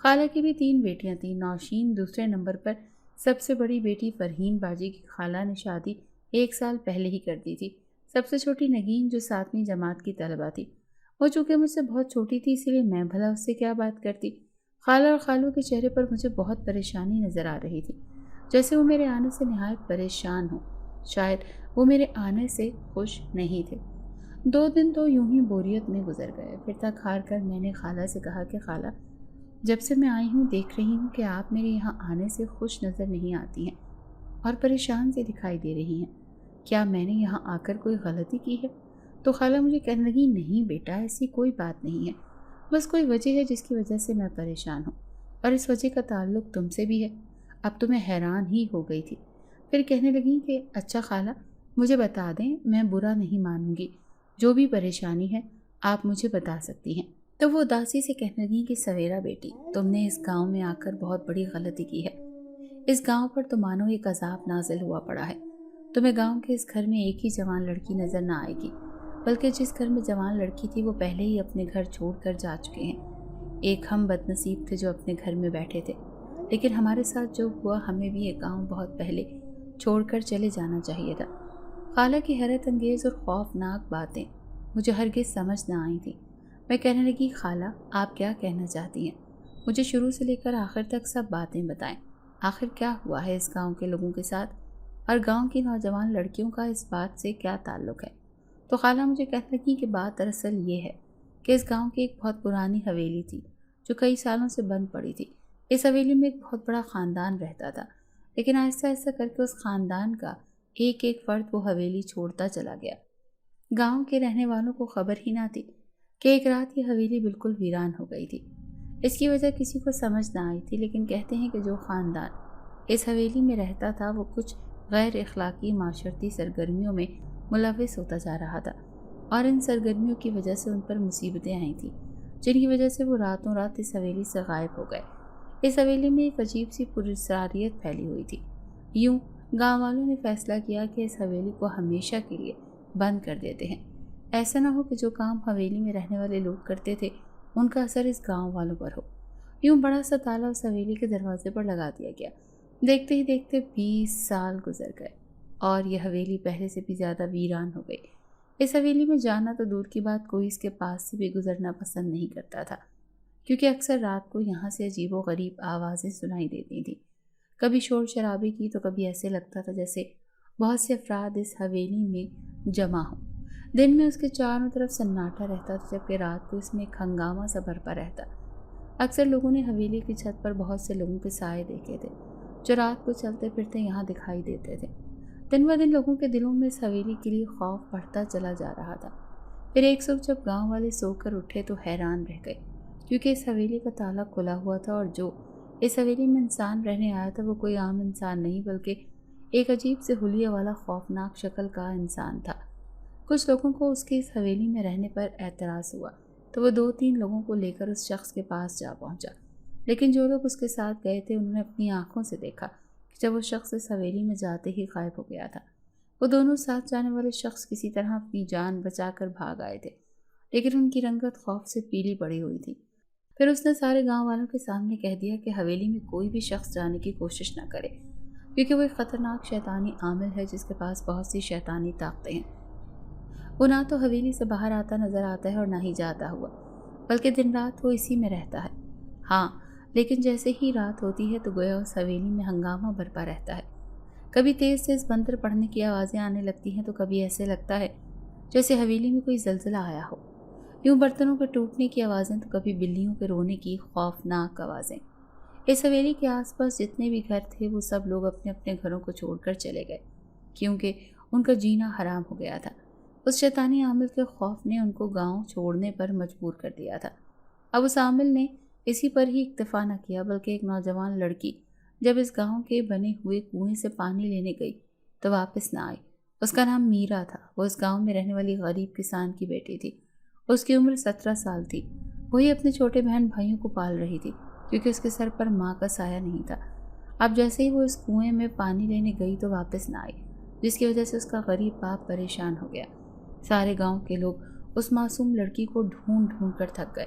خالہ کی بھی 3 بیٹیاں تھیں۔ نوشین دوسرے نمبر پر، سب سے بڑی بیٹی فرحین باجی کی خالہ نے شادی 1 سال پہلے ہی کر دی تھی۔ سب سے چھوٹی نگین جو 7ویں جماعت کی طالبہ تھی، وہ چونکہ مجھ سے بہت چھوٹی تھی اسی لیے میں بھلا اس سے کیا بات کرتی۔ خالہ اور خالو کے چہرے پر مجھے بہت پریشانی نظر آ رہی تھی، جیسے وہ میرے آنے سے نہایت پریشان ہوں۔ شاید وہ میرے آنے سے خوش نہیں تھے۔ 2 دن تو یوں ہی بوریت میں گزر گئے۔ پھر تک ہار کر میں نے خالہ سے کہا کہ خالہ، جب سے میں آئی ہوں دیکھ رہی ہوں کہ آپ میرے یہاں آنے سے خوش نظر نہیں آتی ہیں اور پریشان سے دکھائی دے رہی ہیں۔ کیا میں نے یہاں آ کر کوئی غلطی کی ہے؟ تو خالہ مجھے کہنے لگی، نہیں بیٹا، ایسی کوئی بات نہیں ہے، بس کوئی وجہ ہے جس کی وجہ سے میں پریشان ہوں، اور اس وجہ کا تعلق تم سے بھی ہے۔ اب تو میں حیران ہی ہو گئی تھی۔ پھر کہنے لگی کہ اچھا خالہ، مجھے بتا دیں، میں برا نہیں مانوں گی، جو بھی پریشانی ہے آپ مجھے بتا سکتی ہیں۔ تو وہ اداسی سے کہنے لگی کہ سویرا بیٹی، تم نے اس گاؤں میں آ کر بہت بڑی غلطی کی ہے۔ اس گاؤں پر تو مانو ایک عذاب نازل ہوا پڑا ہے۔ تمہیں گاؤں کے اس گھر میں ایک ہی جوان لڑکی نظر نہ آئے گی، بلکہ جس گھر میں جوان لڑکی تھی وہ پہلے ہی اپنے گھر چھوڑ کر جا چکے ہیں۔ ایک ہم بد نصیب تھے جو اپنے گھر میں بیٹھے تھے، لیکن ہمارے ساتھ جو ہوا ہمیں بھی یہ گاؤں بہت پہلے چھوڑ کر چلے جانا چاہیے تھا۔ خالہ کی حیرت انگیز اور خوفناک باتیں مجھے ہرگز سمجھ نہ آئی تھیں۔ میں کہنے لگی، خالہ آپ کیا کہنا چاہتی ہیں؟ مجھے شروع سے لے کر آخر تک سب باتیں بتائیں۔ آخر کیا ہوا ہے اس گاؤں کے لوگوں کے ساتھ، اور گاؤں کی نوجوان لڑکیوں کا اس بات سے کیا تعلق ہے؟ تو خالہ مجھے کہنے لگی کہ بات دراصل یہ ہے کہ اس گاؤں کی ایک بہت پرانی حویلی تھی جو کئی سالوں سے بند پڑی تھی۔ اس حویلی میں ایک بہت بڑا خاندان رہتا تھا، لیکن آہستہ آہستہ کر کے اس خاندان کا ایک ایک فرد وہ حویلی چھوڑتا چلا گیا۔ گاؤں کے رہنے والوں کو خبر ہی نہ تھی کہ ایک رات یہ حویلی بالکل ویران ہو گئی تھی۔ اس کی وجہ کسی کو سمجھ نہ آئی تھی، لیکن کہتے ہیں کہ جو خاندان اس حویلی میں رہتا تھا وہ کچھ غیر اخلاقی معاشرتی سرگرمیوں میں ملوث ہوتا جا رہا تھا، اور ان سرگرمیوں کی وجہ سے ان پر مصیبتیں آئی تھیں، جن کی وجہ سے وہ راتوں رات اس حویلی سے غائب ہو گئے۔ اس حویلی میں ایک عجیب سی پراسراریت پھیلی ہوئی تھی۔ یوں گاؤں والوں نے فیصلہ کیا کہ اس حویلی کو ہمیشہ کے لیے بند کر دیتے ہیں، ایسا نہ ہو کہ جو کام حویلی میں رہنے والے لوگ کرتے تھے ان کا اثر اس گاؤں والوں پر ہو۔ یوں بڑا سا تالا اس حویلی کے دروازے پر لگا دیا گیا۔ دیکھتے ہی دیکھتے 20 سال گزر گئے اور یہ حویلی پہلے سے بھی زیادہ ویران ہو گئی۔ اس حویلی میں جانا تو دور کی بات، کوئی اس کے پاس سے بھی گزرنا پسند نہیں کرتا تھا، کیونکہ اکثر رات کو یہاں سے عجیب و غریب آوازیں سنائی دیتی تھیں، کبھی شور شرابے کی تو کبھی ایسے لگتا تھا جیسے بہت سے افراد اس حویلی میں جمع ہوں۔ دن میں اس کے چاروں طرف سناٹا رہتا تھا، جبکہ رات کو اس میں ایک ہنگامہ سا برپا رہتا۔ اکثر لوگوں نے حویلی کی چھت پر بہت سے لوگوں کے سائے دیکھے تھے جو رات کو چلتے پھرتے یہاں دکھائی دیتے تھے۔ دن بہ دن لوگوں کے دلوں میں اس حویلی کے لیے خوف بڑھتا چلا جا رہا تھا۔ پھر ایک صبح جب گاؤں والے سو کر اٹھے تو حیران رہ گئے، کیونکہ اس حویلی کا تالا کھلا ہوا تھا، اور جو اس حویلی میں انسان رہنے آیا تھا وہ کوئی عام انسان نہیں بلکہ ایک عجیب سے حلیے والا خوفناک شکل کا انسان تھا۔ کچھ لوگوں کو اس کے اس حویلی میں رہنے پر اعتراض ہوا تو وہ 2-3 لوگوں کو لے کر اس شخص کے پاس جا پہنچا، لیکن جو لوگ اس کے ساتھ گئے تھے انہوں نے اپنی آنکھوں سے دیکھا کہ جب وہ شخص اس حویلی میں جاتے ہی غائب ہو گیا تھا۔ وہ دونوں ساتھ جانے والے شخص کسی طرح اپنی جان بچا کر بھاگ آئے تھے، لیکن ان کی رنگت خوف سے پیلی پڑی ہوئی تھی۔ پھر اس نے سارے گاؤں والوں کے سامنے کہہ دیا کہ حویلی میں کوئی بھی شخص جانے کی کوشش نہ کرے، کیونکہ وہ ایک خطرناک شیطانی عامل ہے جس کے پاس بہت سی شیطانی طاقتیں ہیں۔ وہ نہ تو حویلی سے باہر آتا نظر آتا ہے اور نہ ہی جاتا ہوا، بلکہ دن رات وہ اسی میں رہتا ہے۔ ہاں، لیکن جیسے ہی رات ہوتی ہے تو گویا اس حویلی میں ہنگامہ برپا رہتا ہے۔ کبھی تیز تیز منتر پڑھنے کی آوازیں آنے لگتی ہیں تو کبھی ایسے لگتا ہے جیسے حویلی میں کوئی زلزلہ آیا ہو۔ یوں برتنوں کے ٹوٹنے کی آوازیں تو کبھی بلیوں کے رونے کی خوفناک آوازیں۔ اس حویلی کے آس پاس جتنے بھی گھر تھے وہ سب لوگ اپنے اپنے گھروں کو چھوڑ کر چلے گئے، کیونکہ ان کا جینا حرام ہو گیا تھا۔ اس شیطانی عامل کے خوف نے ان کو گاؤں چھوڑنے پر مجبور کر دیا تھا۔ اب اس عامل نے اسی پر ہی اکتفا نہ کیا، بلکہ ایک نوجوان لڑکی جب اس گاؤں کے بنے ہوئے کنویں سے پانی لینے گئی تو واپس نہ آئی۔ اس کا نام میرا تھا۔ وہ اس گاؤں میں رہنے والی غریب کسان کی بیٹی تھی۔ اس کی عمر 17 سال تھی۔ وہی اپنے چھوٹے بہن بھائیوں کو پال رہی تھی، کیونکہ اس کے سر پر ماں کا سایہ نہیں تھا۔ اب جیسے ہی وہ اس کنویں میں پانی لینے گئی تو واپس نہ آئی، جس کی وجہ سے اس کا غریب باپ پریشان ہو گیا۔ سارے گاؤں کے لوگ اس معصوم لڑکی کو ڈھونڈ ڈھونڈ کر تھک گئے۔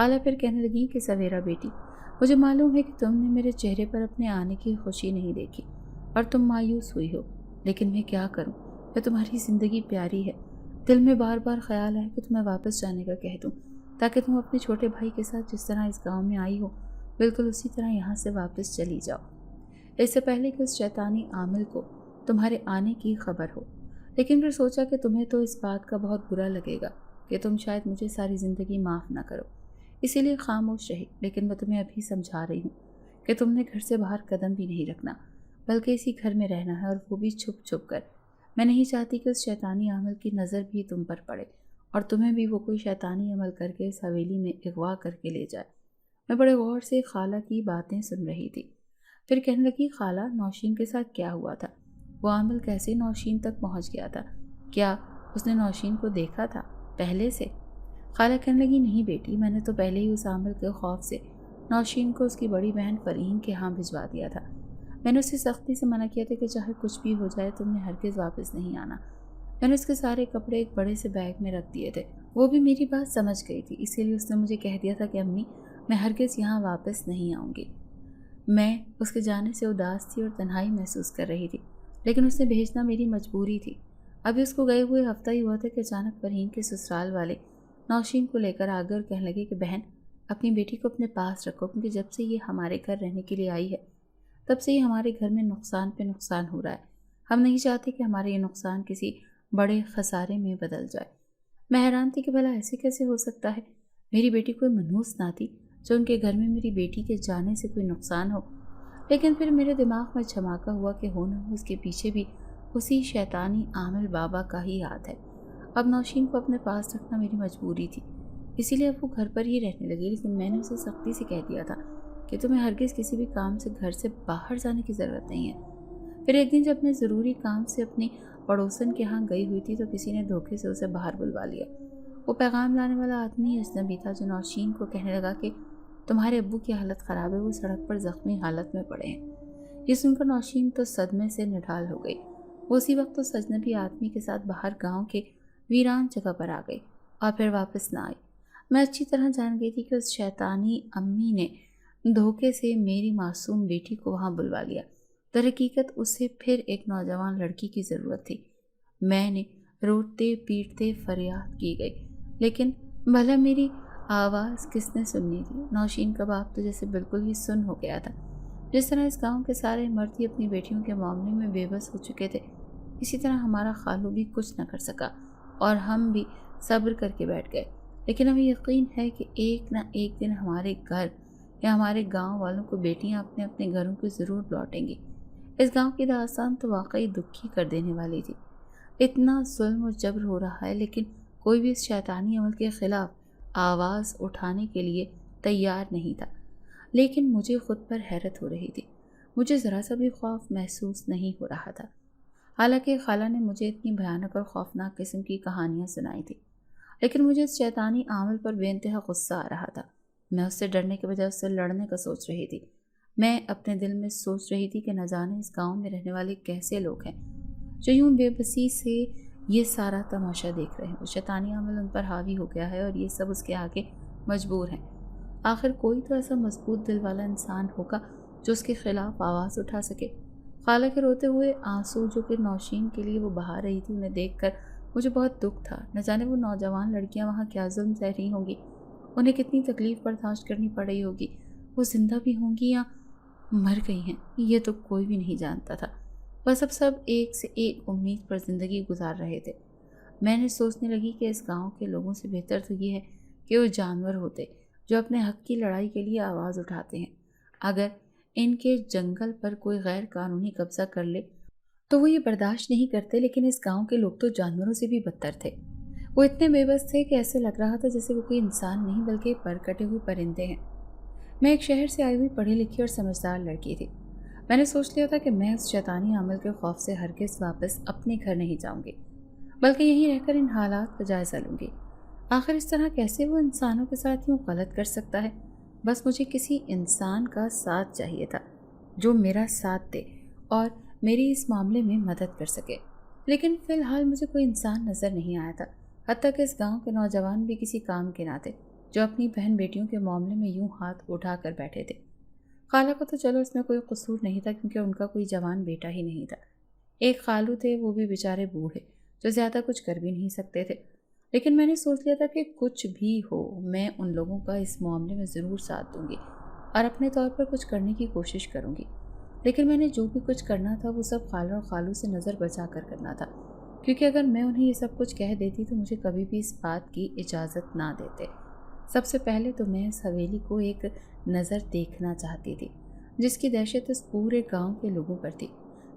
خالہ پھر کہنے لگی کہ سویرا بیٹی، مجھے معلوم ہے کہ تم نے میرے چہرے پر اپنے آنے کی خوشی نہیں دیکھی اور تم مایوس ہوئی ہو، لیکن میں کیا کروں، میں تمہاری زندگی پیاری ہے، دل میں بار بار خیال آیا کہ تمہیں واپس جانے کا کہہ دوں تاکہ تم اپنے چھوٹے بھائی کے ساتھ جس طرح اس گاؤں میں آئی ہو بالکل اسی طرح یہاں سے واپس چلی جاؤ، اس سے پہلے کہ اس شیطانی عامل کو تمہارے آنے کی خبر ہو۔ لیکن پھر سوچا کہ تمہیں تو اس بات کا بہت برا لگے گا کہ تم شاید مجھے ساری زندگی معاف نہ کرو، اسی لیے خاموش رہی، لیکن میں تمہیں ابھی سمجھا رہی ہوں کہ تم نے گھر سے باہر قدم بھی نہیں رکھنا، بلکہ اسی گھر میں رہنا ہے، اور وہ بھی چھپ چھپ کر۔ میں نہیں چاہتی کہ اس شیطانی عمل کی نظر بھی تم پر پڑے اور تمہیں بھی وہ کوئی شیطانی عمل کر کے اس حویلی میں اغوا کر کے لے جائے۔ میں بڑے غور سے خالہ کی باتیں سن رہی تھی، پھر کہنے لگی خالہ نوشین کے ساتھ کیا ہوا تھا؟ وہ عامل کیسے نوشین تک پہنچ گیا تھا؟ کیا اس نے نوشین کو دیکھا تھا پہلے سے؟ خالہ کہنے لگی نہیں بیٹی، میں نے تو پہلے ہی اس عامل کے خوف سے نوشین کو اس کی بڑی بہن فرحین کے ہاں بھجوا دیا تھا۔ میں نے اسے سختی سے منع کیا تھا کہ چاہے کچھ بھی ہو جائے تم نے ہرگز واپس نہیں آنا۔ میں نے اس کے سارے کپڑے ایک بڑے سے بیگ میں رکھ دیے تھے، وہ بھی میری بات سمجھ گئی تھی، اسی لیے اس نے مجھے کہہ دیا تھا کہ امی میں ہرگز یہاں واپس نہیں آؤں گی۔ میں اس کے جانے سے اداس تھی اور تنہائی محسوس کر رہی تھی، لیکن اس نے بھیجنا میری مجبوری تھی۔ ابھی اس کو گئے ہوئے ہفتہ ہی ہوا تھا کہ اچانک فرحین کے سسرال والے نوشین کو لے کر آ گئے اور کہنے لگے کہ بہن اپنی بیٹی کو اپنے پاس رکھو، کیونکہ جب سے یہ ہمارے گھر رہنے کے لیے آئی ہے تب سے یہ ہمارے گھر میں نقصان پہ نقصان ہو رہا ہے، ہم نہیں چاہتے کہ ہمارا یہ نقصان کسی بڑے خسارے میں بدل جائے۔ میں حیران تھی کہ بھلا ایسے کیسے ہو سکتا ہے، میری بیٹی کوئی منحوس نہ تھی جو ان کے گھر میں میری بیٹی کے جانے سے کوئی نقصان ہو۔ لیکن پھر میرے دماغ میں جھماکا ہوا کہ ہو نہ ہو اس کے پیچھے بھی اسی شیطانی عامل بابا کا ہی ہاتھ ہے۔ اب نوشین کو اپنے پاس رکھنا میری مجبوری تھی، اسی لیے اب وہ گھر پر ہی رہنے لگی، لیکن میں نے اسے سختی سے کہہ دیا تھا کہ تمہیں ہرگز کسی بھی کام سے گھر سے باہر جانے کی ضرورت نہیں ہے۔ پھر ایک دن جب میں ضروری کام سے اپنی پڑوسن کے ہاں گئی ہوئی تھی تو کسی نے دھوکے سے اسے باہر بلوا لیا۔ وہ پیغام لانے والا آدمی اجنبی تھا جو نوشین کو کہنے لگا کہ تمہارے ابو کی حالت خراب ہے، وہ سڑک پر زخمی حالت میں پڑے ہیں۔ یہ سن کر نوشین تو صدمے سے نڈھال ہو گئی، وہ اسی وقت اس اجنبی آدمی کے ساتھ باہر گاؤں کے ویران جگہ پر آ گئی اور پھر واپس نہ آئی۔ میں اچھی طرح جان گئی تھی کہ اس شیطانی امی نے دھوکے سے میری معصوم بیٹی کو وہاں بلوا لیا۔ در حقیقت اسے پھر ایک نوجوان لڑکی کی ضرورت تھی۔ میں نے روتے پیٹتے فریاد کی گئی، لیکن بھلا میری آواز کس نے سننی تھی؟ نوشین کا باپ تو جیسے بالکل ہی سن ہو گیا تھا۔ جس طرح اس گاؤں کے سارے مرد ہی اپنی بیٹیوں کے معاملے میں بے بس ہو چکے تھے، اسی طرح ہمارا خالو بھی کچھ نہ کر سکا اور ہم بھی صبر کر کے بیٹھ گئے۔ لیکن ہمیں یقین ہے کہ ایک نہ ایک دن ہمارے گھر یا ہمارے گاؤں والوں کو بیٹیاں اپنے اپنے گھروں کو ضرور لوٹیں گی۔ اس گاؤں کی داستان تو واقعی دکھی کر دینے والی تھی۔ اتنا ظلم و جبر ہو رہا ہے لیکن کوئی بھی اس شیطانی عمل کے خلاف آواز اٹھانے کے لیے تیار نہیں تھا۔ لیکن مجھے خود پر حیرت ہو رہی تھی، مجھے ذرا سا بھی خوف محسوس نہیں ہو رہا تھا۔ حالانکہ خالہ نے مجھے اتنی بھیانک اور خوفناک قسم کی کہانیاں سنائی تھی، لیکن مجھے اس شیطانی عامل پر بے انتہا غصہ آ رہا تھا۔ میں اس سے ڈرنے کے بجائے اس سے لڑنے کا سوچ رہی تھی۔ میں اپنے دل میں سوچ رہی تھی کہ نہ جانے اس گاؤں میں رہنے والے کیسے لوگ ہیں جو یوں بے بسی سے یہ سارا تماشا دیکھ رہے ہیں۔ وہ شیطانی عمل ان پر حاوی ہو گیا ہے اور یہ سب اس کے آگے مجبور ہیں۔ آخر کوئی تو ایسا مضبوط دل والا انسان ہوگا جو اس کے خلاف آواز اٹھا سکے۔ خالہ کے روتے ہوئے آنسو جو کہ نوشین کے لیے وہ بہا رہی تھی، انہیں دیکھ کر مجھے بہت دکھ تھا۔ نہ جانے وہ نوجوان لڑکیاں وہاں کیا ظلم سہ رہی ہوں گی، انہیں کتنی تکلیف برداشت کرنی پڑ رہی ہوگی، وہ زندہ بھی ہوں گی یا مر گئی ہیں، یہ تو کوئی بھی نہیں جانتا تھا۔ بس اب سب ایک سے ایک امید پر زندگی گزار رہے تھے۔ میں نے سوچنے لگی کہ اس گاؤں کے لوگوں سے بہتر تو یہ ہے کہ وہ جانور ہوتے جو اپنے حق کی لڑائی کے لیے آواز اٹھاتے ہیں۔ اگر ان کے جنگل پر کوئی غیر قانونی قبضہ کر لے تو وہ یہ برداشت نہیں کرتے، لیکن اس گاؤں کے لوگ تو جانوروں سے بھی بدتر تھے۔ وہ اتنے بے بس تھے کہ ایسے لگ رہا تھا جیسے وہ کوئی انسان نہیں بلکہ پر کٹے ہوئے پرندے ہیں۔ میں ایک شہر سے آئی ہوئی پڑھی لکھی اور سمجھدار لڑکی تھی۔ میں نے سوچ لیا تھا کہ میں اس شیطانی عمل کے خوف سے ہرگز واپس اپنے گھر نہیں جاؤں گی، بلکہ یہیں رہ کر ان حالات کا جائزہ لوں گی۔ آخر اس طرح کیسے وہ انسانوں کے ساتھ یوں غلط کر سکتا ہے؟ بس مجھے کسی انسان کا ساتھ چاہیے تھا جو میرا ساتھ دے اور میری اس معاملے میں مدد کر سکے، لیکن فی الحال مجھے کوئی انسان نظر نہیں آیا تھا، حتیٰ کہ اس گاؤں کے نوجوان بھی کسی کام کے نہ تھے۔ جو اپنی بہن بیٹیوں کے معاملے میں یوں ہاتھ اٹھا کر بیٹھے تھے۔ خالہ کو تو چلو اس میں کوئی قصور نہیں تھا کیونکہ ان کا کوئی جوان بیٹا ہی نہیں تھا۔ ایک خالو تھے، وہ بھی بیچارے بوڑھے، جو زیادہ کچھ کر بھی نہیں سکتے تھے، لیکن میں نے سوچ لیا تھا کہ کچھ بھی ہو میں ان لوگوں کا اس معاملے میں ضرور ساتھ دوں گی اور اپنے طور پر کچھ کرنے کی کوشش کروں گی۔ لیکن میں نے جو بھی کچھ کرنا تھا وہ سب خالہ اور خالو سے نظر بچا کر کرنا تھا، کیونکہ اگر میں انہیں یہ سب کچھ کہہ دیتی تو مجھے کبھی بھی اس بات کی اجازت نہ دیتے۔ سب سے پہلے تو میں اس حویلی کو ایک نظر دیکھنا چاہتی تھی، جس کی دہشت اس پورے گاؤں کے لوگوں پر تھی۔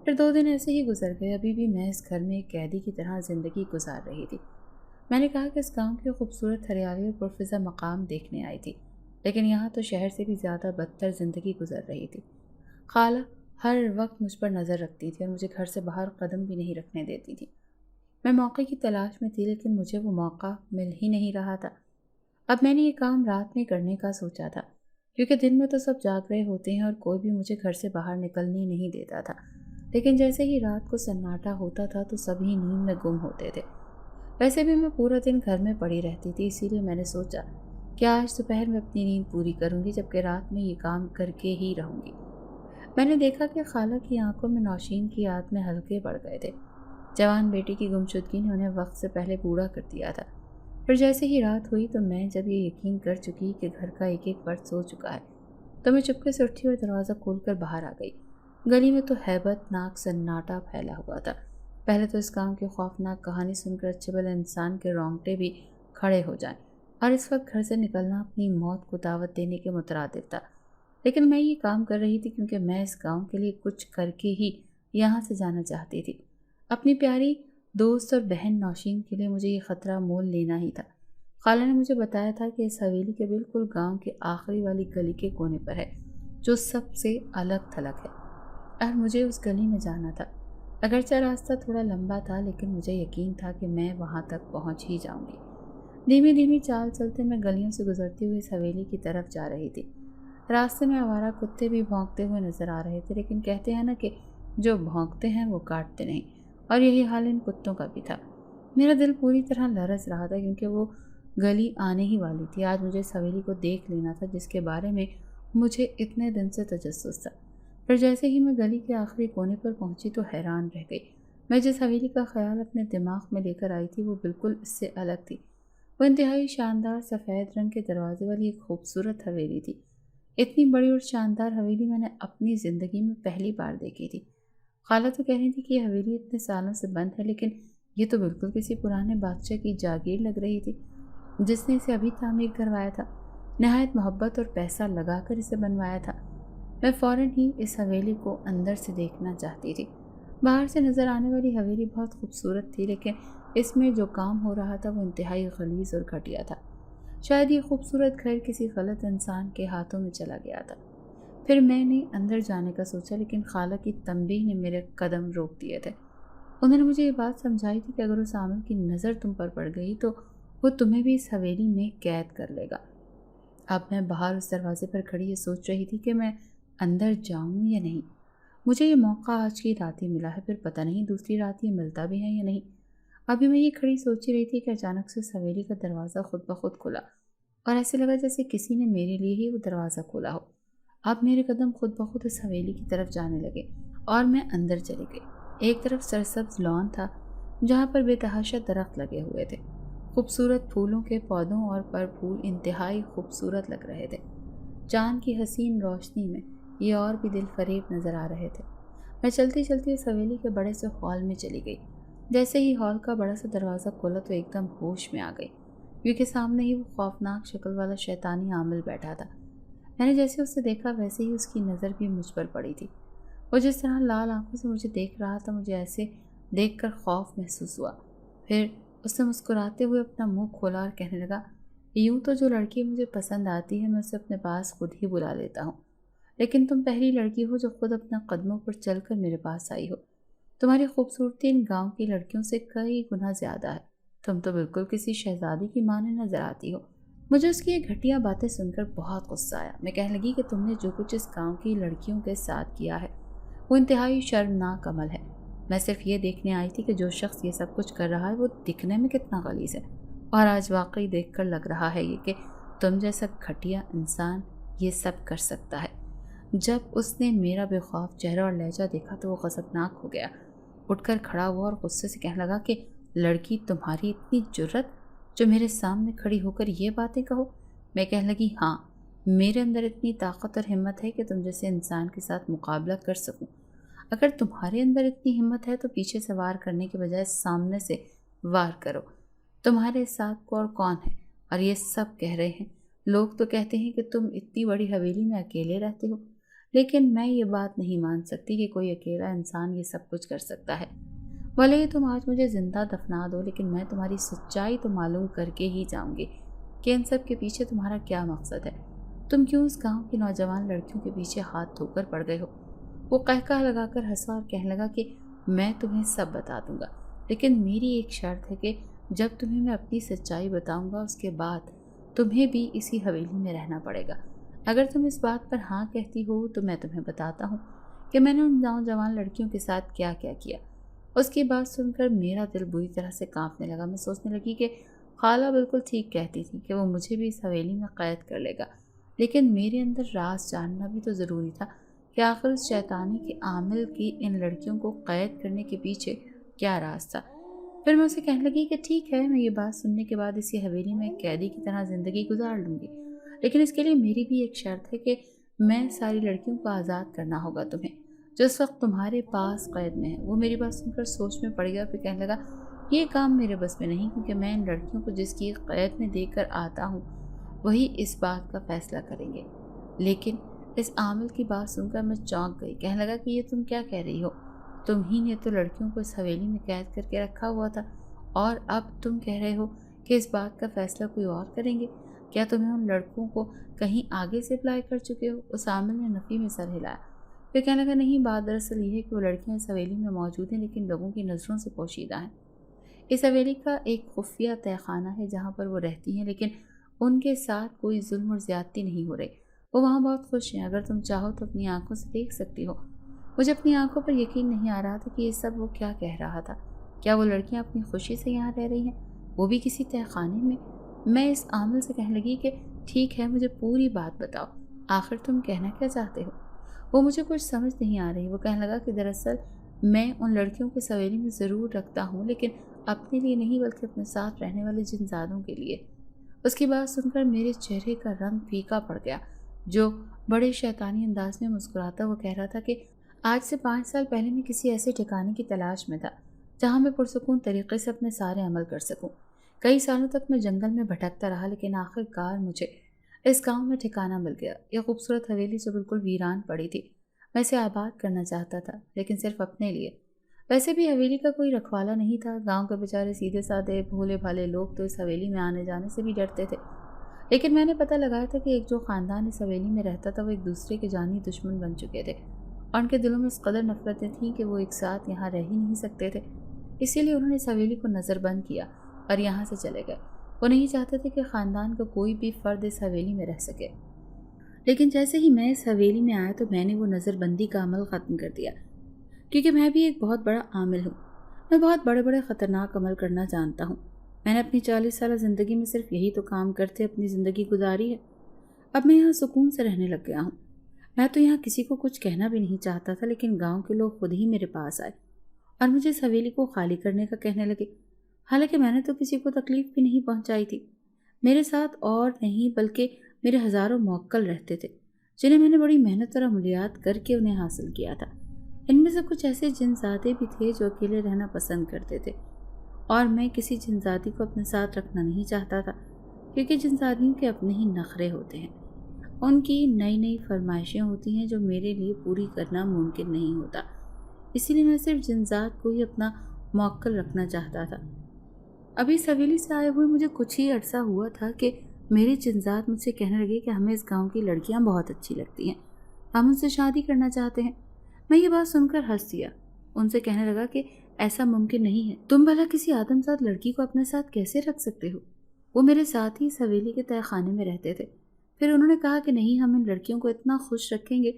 پھر 2 دن ایسے ہی گزر گئے، ابھی بھی میں اس گھر میں ایک قیدی کی طرح زندگی گزار رہی تھی۔ میں نے کہا کہ اس گاؤں کی خوبصورت ہریالی اور پرفضا مقام دیکھنے آئی تھی، لیکن یہاں تو شہر سے بھی زیادہ بدتر زندگی گزر رہی تھی۔ خالہ ہر وقت مجھ پر نظر رکھتی تھی اور مجھے گھر سے باہر قدم بھی نہیں رکھنے دیتی تھی۔ میں موقع کی تلاش میں تھی، لیکن مجھے وہ موقع مل ہی نہیں رہا تھا۔ اب میں نے یہ کام رات میں کرنے کا سوچا تھا، کیونکہ دن میں تو سب جاگ رہے ہوتے ہیں اور کوئی بھی مجھے گھر سے باہر نکلنے نہیں دیتا تھا، لیکن جیسے ہی رات کو سناٹا ہوتا تھا تو سبھی نیند میں گم ہوتے تھے۔ ویسے بھی میں پورا دن گھر میں پڑی رہتی تھی، اسی لیے میں نے سوچا کہ آج دوپہر میں اپنی نیند پوری کروں گی، جبکہ رات میں یہ کام کر کے ہی رہوں گی۔ میں نے دیکھا کہ خالہ کی آنکھوں میں نوشین کی یاد میں ہلکے پڑ گئے تھے۔ جوان بیٹی کی گمشدگی نے انہیں وقت سے پہلے بوڑھا کر دیا تھا۔ پھر جیسے ہی رات ہوئی تو میں جب یہ یقین کر چکی کہ گھر کا ایک ایک فرد سو چکا ہے تو میں چپکے سے اٹھی اور دروازہ کھول کر باہر آ گئی۔ گلی میں تو ہیبت ناک سناٹا پھیلا ہوا تھا۔ پہلے تو اس گاؤں کی خوفناک کہانی سن کر اچھے بھلے انسان کے رونگٹے بھی کھڑے ہو جائیں، اور اس وقت گھر سے نکلنا اپنی موت کو دعوت دینے کے مترادف تھا۔ لیکن میں یہ کام کر رہی تھی کیونکہ میں اس گاؤں کے لیے کچھ کر کے ہی یہاں سے جانا چاہتی تھی۔ اپنی پیاری دوست اور بہن نوشین کے لیے مجھے یہ خطرہ مول لینا ہی تھا۔ خالہ نے مجھے بتایا تھا کہ اس حویلی کے بالکل گاؤں کے آخری والی گلی کے کونے پر ہے، جو سب سے الگ تھلگ ہے، اور مجھے اس گلی میں جانا تھا۔ اگرچہ راستہ تھوڑا لمبا تھا، لیکن مجھے یقین تھا کہ میں وہاں تک پہنچ ہی جاؤں گی۔ دھیمی دھیمی چال چلتے میں گلیوں سے گزرتی ہوئی اس حویلی کی طرف جا رہی تھی۔ راستے میں آوارہ کتے بھی بھونکتے ہوئے نظر آ رہے تھے، لیکن کہتے ہیں نا کہ جو بھونکتے ہیں وہ کاٹتے نہیں، اور یہی حال ان کتوں کا بھی تھا۔ میرا دل پوری طرح لرز رہا تھا کیونکہ وہ گلی آنے ہی والی تھی۔ آج مجھے اس حویلی کو دیکھ لینا تھا جس کے بارے میں مجھے اتنے دن سے تجسس تھا۔ پھر جیسے ہی میں گلی کے آخری کونے پر پہنچی تو حیران رہ گئی۔ میں جس حویلی کا خیال اپنے دماغ میں لے کر آئی تھی وہ بالکل اس سے الگ تھی۔ وہ انتہائی شاندار سفید رنگ کے دروازے والی ایک خوبصورت حویلی تھی۔ اتنی بڑی اور شاندار حویلی میں نے اپنی زندگی میں پہلی بار دیکھی تھی۔ خالہ تو کہہ رہی تھی کہ یہ حویلی اتنے سالوں سے بند ہے، لیکن یہ تو بالکل کسی پرانے بادشاہ کی جاگیر لگ رہی تھی جس نے اسے ابھی تعمیر کروایا تھا، نہایت محبت اور پیسہ لگا کر اسے بنوایا تھا۔ میں فوراً ہی اس حویلی کو اندر سے دیکھنا چاہتی تھی۔ باہر سے نظر آنے والی حویلی بہت خوبصورت تھی، لیکن اس میں جو کام ہو رہا تھا وہ انتہائی غلیظ اور گھٹیا تھا۔ شاید یہ خوبصورت گھر کسی غلط انسان کے ہاتھوں میں چلا گیا تھا۔ پھر میں نے اندر جانے کا سوچا، لیکن خالہ کی تنبیہ نے میرے قدم روک دیے تھے۔ انہوں نے مجھے یہ بات سمجھائی تھی کہ اگر اس عامل کی نظر تم پر پڑ گئی تو وہ تمہیں بھی اس حویلی میں قید کر لے گا۔ اب میں باہر اس دروازے پر کھڑی یہ سوچ رہی تھی کہ میں اندر جاؤں یا نہیں۔ مجھے یہ موقع آج کی رات ہی ملا ہے، پھر پتہ نہیں دوسری رات یہ ملتا بھی ہے یا نہیں۔ ابھی میں یہ کھڑی سوچ ہی رہی تھی کہ اچانک سے اس حویلی کا دروازہ خود بخود کھلا، اور ایسے لگا جیسے کسی نے میرے لیے ہی وہ دروازہ کھولا ہو۔ اب میرے قدم خود بخود اس حویلی کی طرف جانے لگے اور میں اندر چلی گئی۔ ایک طرف سرسبز لان تھا جہاں پر بے تحاشا درخت لگے ہوئے تھے۔ خوبصورت پھولوں کے پودوں اور پر پھول انتہائی خوبصورت لگ رہے تھے۔ چاند کی حسین روشنی میں یہ اور بھی دل فریب نظر آ رہے تھے۔ میں چلتی چلتی اس حویلی کے بڑے سے ہال میں چلی گئی۔ جیسے ہی ہال کا بڑا سا دروازہ کھولا تو ایک دم ہوش میں آ گئی، کیونکہ سامنے ہی وہ خوفناک شکل والا شیطانی عامل بیٹھا تھا۔ میں نے جیسے اسے دیکھا ویسے ہی اس کی نظر بھی مجھ پر پڑی تھی۔ وہ جس طرح لال آنکھوں سے مجھے دیکھ رہا تھا، مجھے ایسے دیکھ کر خوف محسوس ہوا۔ پھر اس نے مسکراتے ہوئے اپنا منہ کھولا اور کہنے لگا، یوں تو جو لڑکی مجھے پسند آتی ہے میں اسے اپنے پاس خود ہی بلا لیتا ہوں، لیکن تم پہلی لڑکی ہو جو خود اپنا قدموں پر چل کر میرے پاس آئی ہو۔ تمہاری خوبصورتی ان گاؤں کی لڑکیوں سے کئی گنا زیادہ ہے۔ تم تو بالکل کسی شہزادی کی ماں نظر آتی ہو۔ مجھے اس کی یہ گھٹیا باتیں سن کر بہت غصہ آیا۔ میں کہنے لگی کہ تم نے جو کچھ اس گاؤں کی لڑکیوں کے ساتھ کیا ہے وہ انتہائی شرمناک عمل ہے۔ میں صرف یہ دیکھنے آئی تھی کہ جو شخص یہ سب کچھ کر رہا ہے وہ دکھنے میں کتنا غلیظ ہے، اور آج واقعی دیکھ کر لگ رہا ہے یہ کہ تم جیسا گھٹیا انسان یہ سب کر سکتا ہے۔ جب اس نے میرا بے خوف چہرہ اور لہجہ دیکھا تو وہ غضبناک ہو گیا، اٹھ کر کھڑا ہوا اور غصے سے کہنے لگا کہ لڑکی تمہاری اتنی جرت جو میرے سامنے کھڑی ہو کر یہ باتیں کہو؟ میں کہنے لگی ہاں، میرے اندر اتنی طاقت اور ہمت ہے کہ تم جیسے انسان کے ساتھ مقابلہ کر سکوں۔ اگر تمہارے اندر اتنی ہمت ہے تو پیچھے سے وار کرنے کے بجائے سامنے سے وار کرو۔ تمہارے ساتھ کو اور کون ہے؟ اور یہ سب کہہ رہے ہیں، لوگ تو کہتے ہیں کہ تم اتنی بڑی حویلی میں اکیلے رہتے ہو، لیکن میں یہ بات نہیں مان سکتی کہ کوئی اکیلا انسان یہ سب کچھ کر سکتا ہے۔ بھلے ہی تم آج مجھے زندہ دفنا دو، لیکن میں تمہاری سچائی تو معلوم کر کے ہی جاؤں گی کہ ان سب کے پیچھے تمہارا کیا مقصد ہے۔ تم کیوں اس گاؤں کی نوجوان لڑکیوں کے پیچھے ہاتھ دھو کر پڑ گئے ہو؟ وہ قہقہ لگا کر ہنسا اور کہنے لگا کہ میں تمہیں سب بتا دوں گا، لیکن میری ایک شرط ہے کہ جب تمہیں میں اپنی سچائی بتاؤں گا اس کے بعد تمہیں بھی اسی حویلی میں رہنا پڑے گا۔ اگر تم اس بات پر ہاں کہتی ہو تو میں تمہیں بتاتا ہوں کہ میں نے ان نوجوان لڑکیوں کے ساتھ کیا کیا کیا۔ اس کی بات سن کر میرا دل بری طرح سے کانپنے لگا۔ میں سوچنے لگی کہ خالہ بالکل ٹھیک کہتی تھی کہ وہ مجھے بھی اس حویلی میں قید کر لے گا، لیکن میرے اندر راز جاننا بھی تو ضروری تھا کہ آخر اس شیطانی کے عامل کی ان لڑکیوں کو قید کرنے کے پیچھے کیا راز تھا۔ پھر میں اسے کہنے لگی کہ ٹھیک ہے، میں یہ بات سننے کے بعد اسی حویلی میں قیدی کی طرح زندگی گزار لوں گی، لیکن اس کے لیے میری بھی ایک شرط ہے کہ میں ساری لڑکیوں کو آزاد کرنا ہوگا تمہیں، جو اس وقت تمہارے پاس قید میں ہے۔ وہ میری بات سن کر سوچ میں پڑ گیا، پھر کہنے لگا یہ کام میرے بس میں نہیں، کیونکہ میں ان لڑکیوں کو جس کی قید میں دے کر آتا ہوں وہی اس بات کا فیصلہ کریں گے۔ لیکن اس عامل کی بات سن کر میں چونک گئی۔ کہنے لگا کہ یہ تم کیا کہہ رہی ہو؟ تم ہی نے تو لڑکیوں کو اس حویلی میں قید کر کے رکھا ہوا تھا، اور اب تم کہہ رہے ہو کہ اس بات کا فیصلہ کوئی اور کریں گے۔ کیا تمہیں ان لڑکوں کو کہیں آگے سے اپلائی کر چکے ہو؟ اس عامل نے نفی میں سر ہلایا، پھر کہنے لگا نہیں، بات دراصل یہ ہے کہ وہ لڑکیاں اس حویلی میں موجود ہیں لیکن لوگوں کی نظروں سے پوشیدہ ہیں۔ اس حویلی کا ایک خفیہ تہہ خانہ ہے جہاں پر وہ رہتی ہیں، لیکن ان کے ساتھ کوئی ظلم اور زیادتی نہیں ہو رہی، وہ وہاں بہت خوش ہیں۔ اگر تم چاہو تو اپنی آنکھوں سے دیکھ سکتی ہو۔ مجھے اپنی آنکھوں پر یقین نہیں آ رہا تھا کہ یہ سب وہ کیا کہہ رہا تھا۔ کیا وہ لڑکیاں اپنی خوشی سے یہاں رہ رہی ہیں، وہ بھی کسی تہہ خانے میں؟ میں اس عامل سے کہنے لگی کہ ٹھیک ہے، مجھے پوری بات بتاؤ، آخر تم کہنا کیا چاہتے ہو؟ وہ مجھے کچھ سمجھ نہیں آ رہی۔ وہ کہنے لگا کہ دراصل میں ان لڑکیوں کو حویلی میں ضرور رکھتا ہوں، لیکن اپنے لیے نہیں بلکہ اپنے ساتھ رہنے والے جن زادوں کے لیے۔ اس کی بات سن کر میرے چہرے کا رنگ پھیکا پڑ گیا، جو بڑے شیطانی انداز میں مسکراتا وہ کہہ رہا تھا کہ آج سے 5 سال پہلے میں کسی ایسے ٹھکانے کی تلاش میں تھا جہاں میں پرسکون طریقے سے اپنے سارے عمل کر سکوں۔ کئی سالوں تک میں جنگل میں بھٹکتا رہا، لیکن آخر کار مجھے اس گاؤں میں ٹھکانہ مل گیا۔ یہ خوبصورت حویلی جو بالکل ویران پڑی تھی، میں اسے آباد کرنا چاہتا تھا، لیکن صرف اپنے لیے۔ ویسے بھی حویلی کا کوئی رکھوالا نہیں تھا، گاؤں کے بیچارے سیدھے سادے بھولے بھالے لوگ تو اس حویلی میں آنے جانے سے بھی ڈرتے تھے، لیکن میں نے پتہ لگایا تھا کہ ایک جو خاندان اس حویلی میں رہتا تھا وہ ایک دوسرے کے جانی دشمن بن چکے تھے، اور ان کے دلوں میں اس قدر نفرتیں تھیں کہ وہ ایک ساتھ یہاں رہ ہی نہیں سکتے تھے۔ اسی لیے انہوں نے اس حویلی کو نظر بند کیا اور یہاں سے چلے گئے۔ وہ نہیں چاہتے تھے کہ خاندان کا کوئی بھی فرد اس حویلی میں رہ سکے، لیکن جیسے ہی میں اس حویلی میں آیا تو میں نے وہ نظر بندی کا عمل ختم کر دیا، کیونکہ میں بھی ایک بہت بڑا عامل ہوں۔ میں بہت بڑے بڑے خطرناک عمل کرنا جانتا ہوں۔ میں نے اپنی 40 سالہ زندگی میں صرف یہی تو کام کرتے اپنی زندگی گزاری ہے۔ اب میں یہاں سکون سے رہنے لگ گیا ہوں۔ میں تو یہاں کسی کو کچھ کہنا بھی نہیں چاہتا تھا، لیکن گاؤں کے لوگ خود ہی میرے پاس آئے اور مجھے اس حویلی کو خالی کرنے کا کہنے لگے، حالانکہ میں نے تو کسی کو تکلیف بھی نہیں پہنچائی تھی۔ میرے ساتھ اور نہیں بلکہ میرے ہزاروں موکل رہتے تھے، جنہیں میں نے بڑی محنت اور عملیات کر کے انہیں حاصل کیا تھا۔ ان میں سے کچھ ایسے جنزادے بھی تھے جو اکیلے رہنا پسند کرتے تھے، اور میں کسی جنزادی کو اپنے ساتھ رکھنا نہیں چاہتا تھا، کیونکہ جنزادیوں کے اپنے ہی نخرے ہوتے ہیں، ان کی نئی نئی فرمائشیں ہوتی ہیں جو میرے لیے پوری کرنا ممکن نہیں ہوتا۔ اسی لیے میں صرف جنزاد کو ہی اپنا موکل رکھنا چاہتا تھا۔ ابھی اس حویلی سے آئے ہوئے مجھے کچھ ہی عرصہ ہوا تھا کہ میرے جنزاد مجھ سے کہنے لگے کہ ہمیں اس گاؤں کی لڑکیاں بہت اچھی لگتی ہیں، ہم ان سے شادی کرنا چاہتے ہیں۔ میں یہ بات سن کر ہنس دیا، ان سے کہنے لگا کہ ایسا ممکن نہیں ہے، تم بھلا کسی آدمزاد لڑکی کو اپنے ساتھ کیسے رکھ سکتے ہو؟ وہ میرے ساتھ ہی اس حویلی کے تہہ خانے میں رہتے تھے۔ پھر انہوں نے کہا کہ نہیں، ہم ان لڑکیوں کو اتنا خوش رکھیں گے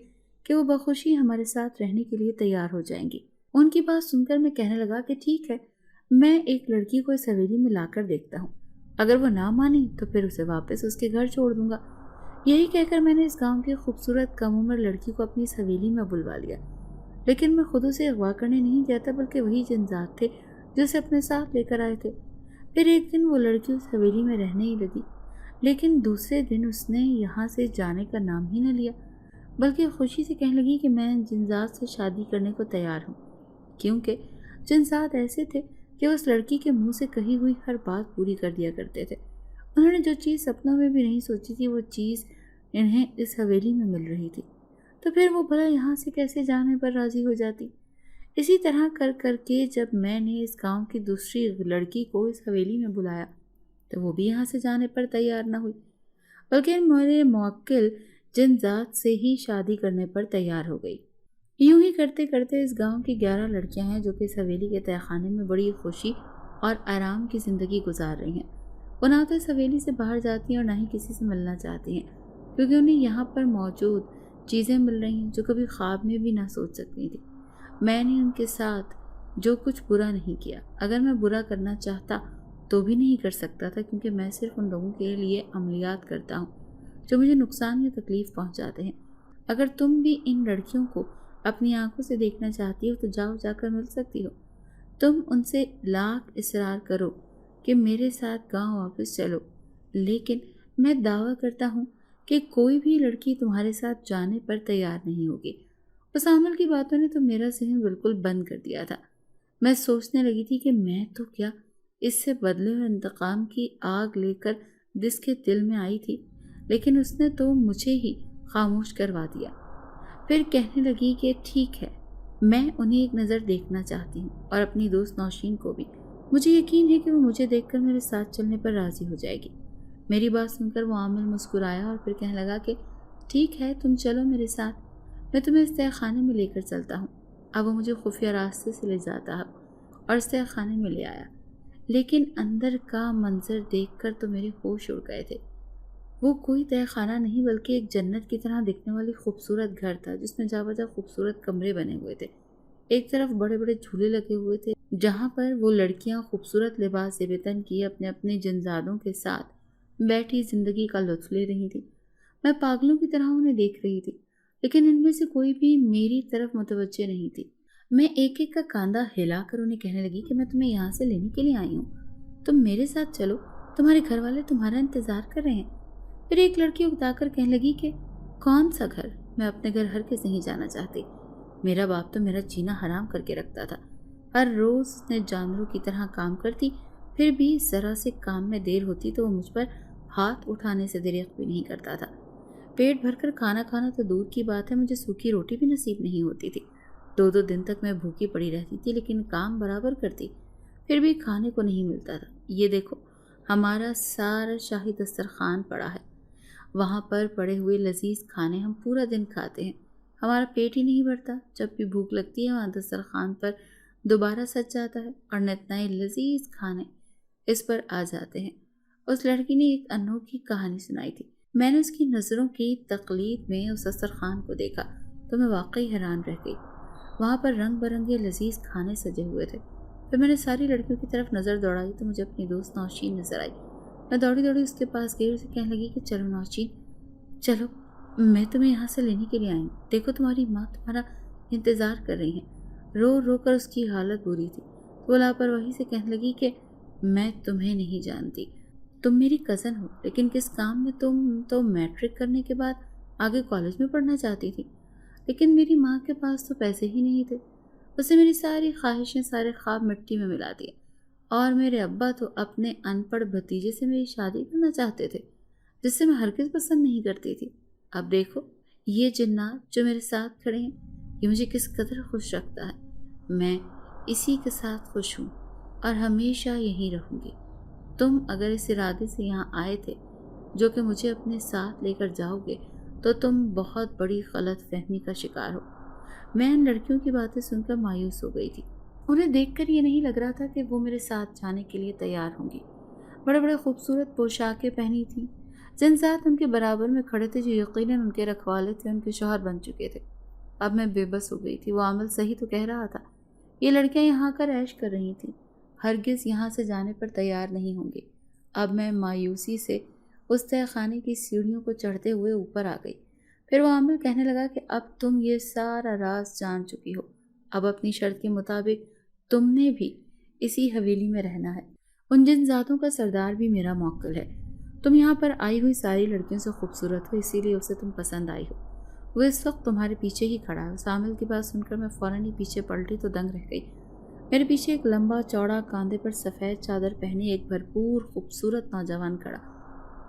کہ وہ بخوشی ہمارے ساتھ رہنے کے لیے تیار ہو جائیں گی۔ ان کی بات سن کر میں کہنے لگا کہ ٹھیک ہے، میں ایک لڑکی کو اس حویلی میں لا کر دیکھتا ہوں، اگر وہ نہ مانی تو پھر اسے واپس اس کے گھر چھوڑ دوں گا۔ یہی کہہ کر میں نے اس گاؤں کی خوبصورت کم عمر لڑکی کو اپنی اس حویلی میں بلوا لیا، لیکن میں خود اسے اغوا کرنے نہیں گیا تھا، بلکہ وہی جنات تھے جو اسے اپنے ساتھ لے کر آئے تھے۔ پھر ایک دن وہ لڑکی اس حویلی میں رہنے ہی لگی، لیکن دوسرے دن اس نے یہاں سے جانے کا نام ہی نہ لیا، بلکہ خوشی سے کہنے لگی کہ میں جنات سے شادی کرنے کو تیار ہوں، کیونکہ جنات ایسے تھے کہ اس لڑکی کے منہ سے کہی ہوئی ہر بات پوری کر دیا کرتے تھے۔ انہوں نے جو چیز سپنوں میں بھی نہیں سوچی تھی وہ چیز انہیں اس حویلی میں مل رہی تھی، تو پھر وہ بھلا یہاں سے کیسے جانے پر راضی ہو جاتی؟ اسی طرح کر کر کے جب میں نے اس گاؤں کی دوسری لڑکی کو اس حویلی میں بلایا تو وہ بھی یہاں سے جانے پر تیار نہ ہوئی، بلکہ میرے موکل جنات سے ہی شادی کرنے پر تیار ہو گئی۔ یوں ہی کرتے کرتے اس گاؤں کی 11 لڑکیاں ہیں جو کہ اس حویلی کے تہہ خانے میں بڑی خوشی اور آرام کی زندگی گزار رہی ہیں۔ وہ نہ تو اس حویلی سے باہر جاتی ہیں اور نہ ہی کسی سے ملنا چاہتی ہیں، کیونکہ انہیں یہاں پر موجود چیزیں مل رہی ہیں جو کبھی خواب میں بھی نہ سوچ سکتی تھی۔ میں نے ان کے ساتھ جو کچھ برا نہیں کیا، اگر میں برا کرنا چاہتا تو بھی نہیں کر سکتا تھا، کیونکہ میں صرف ان لوگوں کے لیے عملیات کرتا ہوں جو مجھے نقصان یا تکلیف پہنچاتے ہیں۔ اگر تم بھی ان لڑکیوں کو اپنی آنکھوں سے دیکھنا چاہتی ہو تو جاؤ، جا کر مل سکتی ہو۔ تم ان سے لاکھ اصرار کرو کہ میرے ساتھ گاؤں واپس چلو، لیکن میں دعویٰ کرتا ہوں کہ کوئی بھی لڑکی تمہارے ساتھ جانے پر تیار نہیں ہوگی۔ اس عامل کی باتوں نے تو میرا ذہن بالکل بند کر دیا تھا۔ میں سوچنے لگی تھی کہ میں تو کیا اس سے بدلے اور انتقام کی آگ لے کر جس کے دل میں آئی تھی، لیکن اس نے تو مجھے ہی خاموش کروا دیا۔ پھر کہنے لگی کہ ٹھیک ہے، میں انہیں ایک نظر دیکھنا چاہتی ہوں، اور اپنی دوست نوشین کو بھی۔ مجھے یقین ہے کہ وہ مجھے دیکھ کر میرے ساتھ چلنے پر راضی ہو جائے گی۔ میری بات سن کر وہ عامل مسکرایا اور پھر کہنے لگا کہ ٹھیک ہے، تم چلو میرے ساتھ، میں تمہیں اس تہہ خانے میں لے کر چلتا ہوں۔ اب وہ مجھے خفیہ راستے سے لے جاتا ہے اور اس تہہ خانے میں لے آیا، لیکن اندر کا منظر دیکھ کر تو میرے ہوش اڑ گئے تھے۔ وہ کوئی تہہ خانہ نہیں بلکہ ایک جنت کی طرح دکھنے والی خوبصورت گھر تھا، جس میں جا بجا خوبصورت کمرے بنے ہوئے تھے۔ ایک طرف بڑے بڑے جھولے لگے ہوئے تھے جہاں پر وہ لڑکیاں خوبصورت لباس زیبتن کیے اپنے اپنے جنزادوں کے ساتھ بیٹھی زندگی کا لطف لے رہی تھی۔ میں پاگلوں کی طرح انہیں دیکھ رہی تھی، لیکن ان میں سے کوئی بھی میری طرف متوجہ نہیں تھی۔ میں ایک ایک کا کاندھا ہلا کر انہیں کہنے لگی کہ میں تمہیں یہاں سے لینے کے لیے آئی ہوں، تم میرے ساتھ چلو، تمہارے گھر والے تمہارا انتظار کر رہے ہیں۔ پھر ایک لڑکی اکتا کر کہنے لگی کہ کون سا گھر؟ میں اپنے گھر ہرگز نہیں جانا چاہتی۔ میرا باپ تو میرا جینا حرام کر کے رکھتا تھا۔ ہر روز اس نے جانوروں کی طرح کام کرتی، پھر بھی ذرا سے کام میں دیر ہوتی تو وہ مجھ پر ہاتھ اٹھانے سے دریغ بھی نہیں کرتا تھا۔ پیٹ بھر کر کھانا کھانا تو دور کی بات ہے، مجھے سوکھی روٹی بھی نصیب نہیں ہوتی تھی۔ 2 دن تک میں بھوکی پڑی رہتی تھی، لیکن کام برابر کرتی، پھر بھی کھانے کو نہیں ملتا تھا۔ یہ دیکھو، ہمارا سارا شاہی دسترخوان پڑا ہے، وہاں پر پڑے ہوئے لذیذ کھانے ہم پورا دن کھاتے ہیں، ہمارا پیٹ ہی نہیں بھرتا۔ جب بھی بھوک لگتی ہے وہاں دسترخوان پر دوبارہ سج جاتا ہے اور نت نئے لذیذ کھانے اس پر آ جاتے ہیں۔ اس لڑکی نے ایک انوکھی کہانی سنائی تھی۔ میں نے اس کی نظروں کی تقلید میں اس دسترخوان کو دیکھا تو میں واقعی حیران رہ گئی۔ وہاں پر رنگ برنگے لذیذ کھانے سجے ہوئے تھے۔ پھر میں نے ساری لڑکیوں کی طرف نظر دوڑائی تو مجھے اپنی دوست نوشین نظر آئی۔ میں دوڑی دوڑی اس کے پاس گئی اور اسے کہنے لگی کہ چلو نوشین، چلو، میں تمہیں یہاں سے لینے کے لیے آئی ہوں۔ دیکھو تمہاری ماں تمہارا انتظار کر رہی ہیں۔ رو رو کر اس کی حالت بری تھی۔ وہ لاپرواہی سے کہنے لگی کہ میں تمہیں نہیں جانتی، تم میری کزن ہو، لیکن کس کام میں؟ تم تو میٹرک کرنے کے بعد آگے کالج میں پڑھنا چاہتی تھی، لیکن میری ماں کے پاس تو پیسے ہی نہیں تھے۔ اسے میری ساری خواہشیں، سارے خواب مٹی میں ملا دیے، اور میرے ابا تو اپنے ان پڑھ بھتیجے سے میری شادی کرنا چاہتے تھے، جس سے میں ہرگز پسند نہیں کرتی تھی۔ اب دیکھو، یہ جنات جو میرے ساتھ کھڑے ہیں، یہ مجھے کس قدر خوش رکھتا ہے۔ میں اسی کے ساتھ خوش ہوں اور ہمیشہ یہیں رہوں گی۔ تم اگر اس ارادے سے یہاں آئے تھے جو کہ مجھے اپنے ساتھ لے کر جاؤ گے تو تم بہت بڑی غلط فہمی کا شکار ہو۔ میں ان لڑکیوں کی باتیں سن کر مایوس ہو گئی تھی۔ انہیں دیکھ کر یہ نہیں لگ رہا تھا کہ وہ میرے ساتھ جانے کے لیے تیار ہوں گی۔ بڑے بڑے خوبصورت پوشاکیں پہنی تھیں، جنسات ان کے برابر میں کھڑے تھے جو یقیناً ان کے رکھوالے تھے، ان کے شوہر بن چکے تھے۔ اب میں بے بس ہو گئی تھی۔ وہ عامل صحیح تو کہہ رہا تھا، یہ لڑکیاں یہاں کر عیش کر رہی تھیں، ہرگز یہاں سے جانے پر تیار نہیں ہوں گی۔ اب میں مایوسی سے اس تہہ خانے کی سیڑھیوں کو چڑھتے ہوئے اوپر آ گئی۔ پھر وہ عامل کہنے لگا کہ اب تم یہ سارا راز جان چکی ہو، اب اپنی شرط کے مطابق تم نے بھی اسی حویلی میں رہنا ہے۔ ان جن ذاتوں کا سردار بھی میرا موکل ہے۔ تم یہاں پر آئی ہوئی ساری لڑکیوں سے خوبصورت ہو، اسی لیے اسے تم پسند آئی ہو۔ وہ اس وقت تمہارے پیچھے ہی کھڑا ہے۔ اس عامل کی بات سن کر میں فوراً ہی پیچھے پلٹی تو دنگ رہ گئی۔ میرے پیچھے ایک لمبا چوڑا کاندھے پر سفید چادر پہنے ایک بھرپور خوبصورت نوجوان کھڑا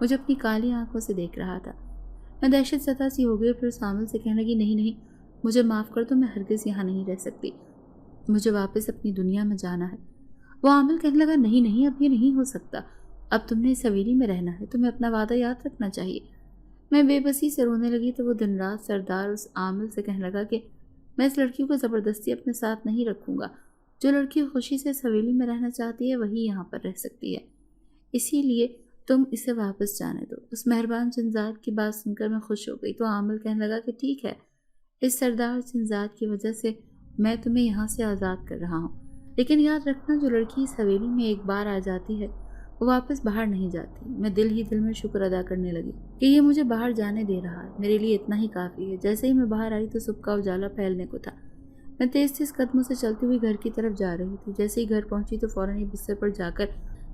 مجھے اپنی کالی آنکھوں سے دیکھ رہا تھا۔ میں دہشت زدہ سی ہو گئی اور پھر اس عامل سے کہنے لگی، نہیں نہیں، مجھے معاف کر دو، میں ہرگز یہاں نہیں رہ سکتی، مجھے واپس اپنی دنیا میں جانا ہے۔ وہ عامل کہنے لگا، نہیں نہیں، اب یہ نہیں ہو سکتا، اب تم نے اس حویلی میں رہنا ہے، تمہیں اپنا وعدہ یاد رکھنا چاہیے۔ میں بے بسی سے رونے لگی تو وہ دن رات سردار اس عامل سے کہنے لگا کہ میں اس لڑکی کو زبردستی اپنے ساتھ نہیں رکھوں گا، جو لڑکی خوشی سے اس حویلی میں رہنا چاہتی ہے وہی یہاں پر رہ سکتی ہے، اسی لیے تم اسے واپس جانے دو۔ اس مہربان جنزاد کی بات سن کر میں خوش ہو گئی تو عامل کہنے لگا کہ ٹھیک ہے، اس سردار جنزاد کی وجہ سے میں تمہیں یہاں سے آزاد کر رہا ہوں، لیکن یاد رکھنا جو لڑکی اس حویلی میں ایک بار آ جاتی ہے وہ واپس باہر نہیں جاتی۔ میں دل ہی دل میں شکر ادا کرنے لگی کہ یہ مجھے باہر جانے دے رہا ہے، میرے لیے اتنا ہی کافی ہے۔ جیسے ہی میں باہر آئی تو صبح کا اجالا پھیلنے کو تھا۔ میں تیز تیز قدموں سے چلتی ہوئی گھر کی طرف جا رہی تھی۔ جیسے ہی گھر پہنچی تو فوراً ہی بستر پر جا کر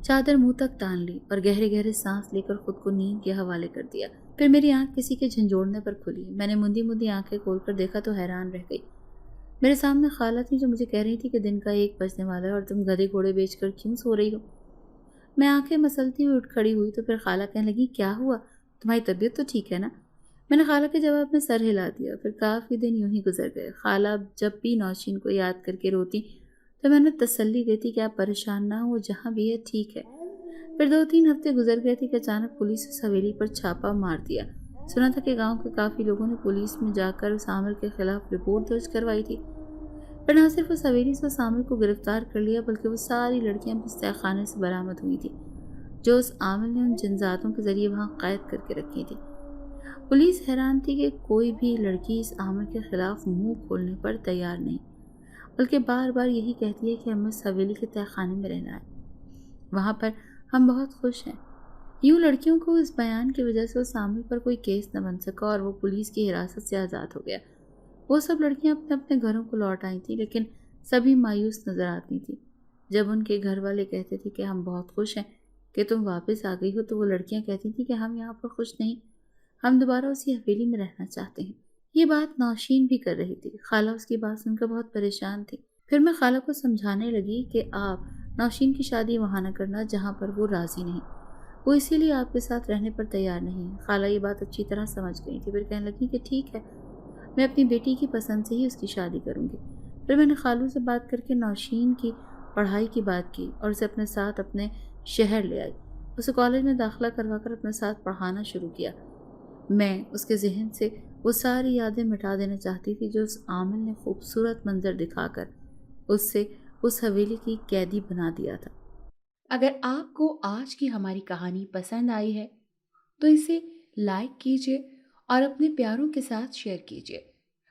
چادر منہ تک تان لی اور گہرے گہرے سانس لے کر خود کو نیند کے حوالے کر دیا۔ پھر میری آنکھ کسی کے جھنجھوڑنے پر کھلی۔ میں نے مندی مندی آنکھیں کھول کر دیکھا تو حیران رہ گئی۔ میرے سامنے خالہ تھی جو مجھے کہہ رہی تھی کہ دن کا 1 بجنے والا ہے اور تم گدھے گھوڑے بیچ کر کیوں سو رہی ہو؟ میں آنکھیں مسلتی ہوئی اٹھ کھڑی ہوئی تو پھر خالہ کہنے لگی، کیا ہوا، تمہاری طبیعت تو ٹھیک ہے نا؟ میں نے خالہ کے جواب میں سر ہلا دیا۔ پھر کافی دن یوں ہی گزر گئے۔ خالہ جب بھی نوشین کو یاد کر کے روتی تو میں نے تسلی دیتی کہ آپ پریشان نہ ہو، جہاں بھی ہے ٹھیک ہے۔ پھر 2-3 ہفتے گزر گئے تھے کہ اچانک پولیس اس حویلی پر چھاپا مار دیا۔ سنا تھا کہ گاؤں کے کافی لوگوں نے پولیس میں جا کر اس عامل کے خلاف رپورٹ درج کروائی تھی۔ پر نہ صرف اس حویلی سے اس عامل کو گرفتار کر لیا بلکہ وہ ساری لڑکیاں بھی اس تہہ خانے سے برآمد ہوئی تھیں جو اس عامل نے ان جنذاتوں کے ذریعے وہاں قید کر کے رکھی تھی۔ پولیس حیران تھی کہ کوئی بھی لڑکی اس عامل کے خلاف منہ کھولنے پر تیار نہیں، بلکہ بار بار یہی کہتی ہے کہ ہمیں اس حویلی کے تہہ خانے میں رہنا ہے، وہاں پر ہم بہت خوش ہیں۔ یوں لڑکیوں کو اس بیان کی وجہ سے اس عامل پر کوئی کیس نہ بن سکا اور وہ پولیس کی حراست سے آزاد ہو گیا۔ وہ سب لڑکیاں اپنے اپنے گھروں کو لوٹ آئی تھیں، لیکن سبھی مایوس نظر آتی تھیں۔ جب ان کے گھر والے کہتے تھے کہ ہم بہت خوش ہیں کہ تم واپس آ گئی ہو تو وہ لڑکیاں کہتی تھیں کہ ہم یہاں پر خوش نہیں، ہم دوبارہ اسی حویلی میں رہنا چاہتے ہیں۔ یہ بات نوشین بھی کر رہی تھی۔ خالہ اس کی بات سن کر بہت پریشان تھی۔ پھر میں خالہ کو سمجھانے لگی کہ آپ نوشین کی شادی وہاں نہ کرنا جہاں پر وہ راضی نہیں، وہ اسی لیے آپ کے ساتھ رہنے پر تیار نہیں ہے۔ خالہ یہ بات اچھی طرح سمجھ گئی تھی۔ پھر کہنے لگی کہ ٹھیک ہے، میں اپنی بیٹی کی پسند سے ہی اس کی شادی کروں گی۔ پھر میں نے خالو سے بات کر کے نوشین کی پڑھائی کی بات کی اور اسے اپنے ساتھ اپنے شہر لے آئی۔ اسے کالج میں داخلہ کروا کر اپنے ساتھ پڑھانا شروع کیا۔ میں اس کے ذہن سے وہ ساری یادیں مٹا دینا چاہتی تھی جو اس عامل نے خوبصورت منظر دکھا کر اس سے اس حویلی کی قیدی بنا دیا تھا۔ اگر آپ کو آج کی ہماری کہانی پسند آئی ہے تو اسے لائک کیجیے اور اپنے پیاروں کے ساتھ شیئر کیجیے۔